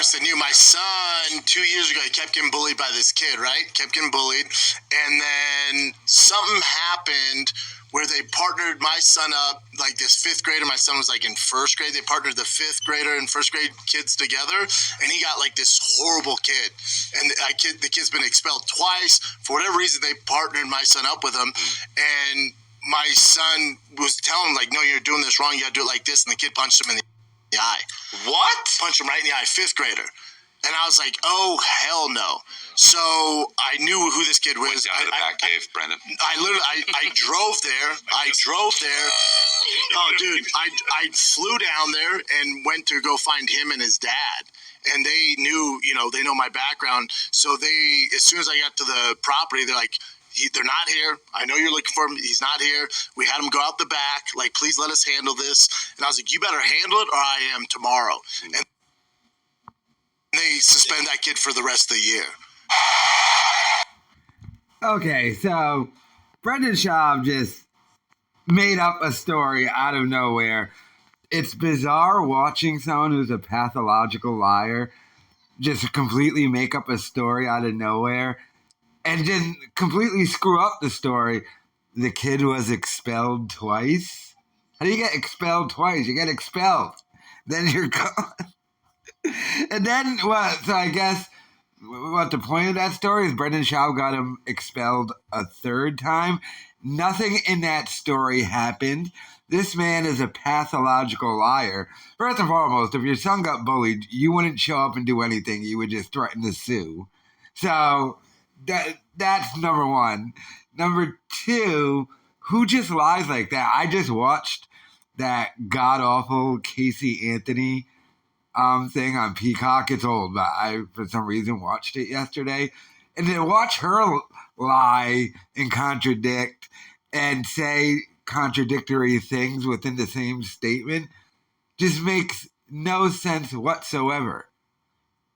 worse than you. My son, 2 years ago, he kept getting bullied by this kid, right? Kept getting bullied. And then something happened where they partnered my son up, like this fifth grader. My son was like in first grade. They partnered the fifth grader and first grade kids together, and he got like this horrible kid. And the kid's been expelled twice. For whatever reason, they partnered my son up with him. And my son was telling him, like, no, you're doing this wrong. You got to do it like this. And the kid punched him in the eye. What? Punched him right in the eye, fifth grader. And I was like, oh, hell no. So I knew who this kid was. Went down to the back cave, Brendan. I drove there. Oh, dude, I flew down there and went to go find him and his dad. And they knew, they know my background. So as soon as I got to the property, they're like, they're not here. I know you're looking for him. He's not here. We had him go out the back. Like, please let us handle this. And I was like, you better handle it or I am tomorrow. And they suspend that kid for the rest of the year. Okay, so Brendan Schaub just made up a story out of nowhere. It's bizarre watching someone who's a pathological liar just completely make up a story out of nowhere and just completely screw up the story. The kid was expelled twice. How do you get expelled twice? You get expelled. Then you're gone. And then what? So I guess what the point of that story is Brendan Schaub got him expelled a third time. Nothing in that story happened. This man is a pathological liar. First and foremost, if your son got bullied, you wouldn't show up and do anything. You would just threaten to sue. So that's number one. Number two, who just lies like that? I just watched that god-awful Casey Anthony thing on Peacock. It's old, but I, for some reason, watched it yesterday. And to watch her lie and contradict and say contradictory things within the same statement just makes no sense whatsoever.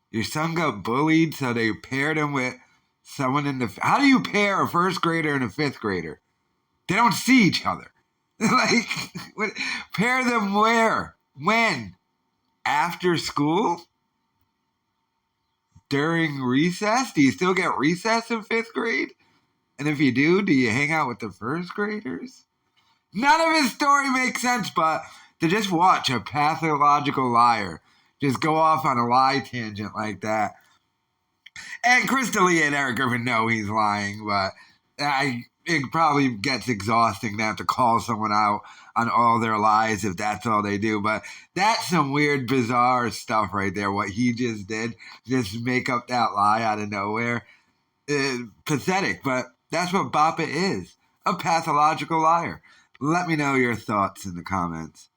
Your son got bullied, so they paired him with someone in the... How do you pair a first grader and a fifth grader? They don't see each other. Like, pair them where? When? After school? During recess? Do you still get recess in fifth grade? And if you do you hang out with the first graders? None of his story makes sense, but to just watch a pathological liar just go off on a lie tangent like that. And Chris D'Elia and Eric Griffin know he's lying, but it probably gets exhausting to have to call someone out on all their lies if that's all they do. But that's some weird, bizarre stuff right there, what he just did. Just make up that lie out of nowhere. Pathetic, but that's what Bappa is, a pathological liar. Let me know your thoughts in the comments.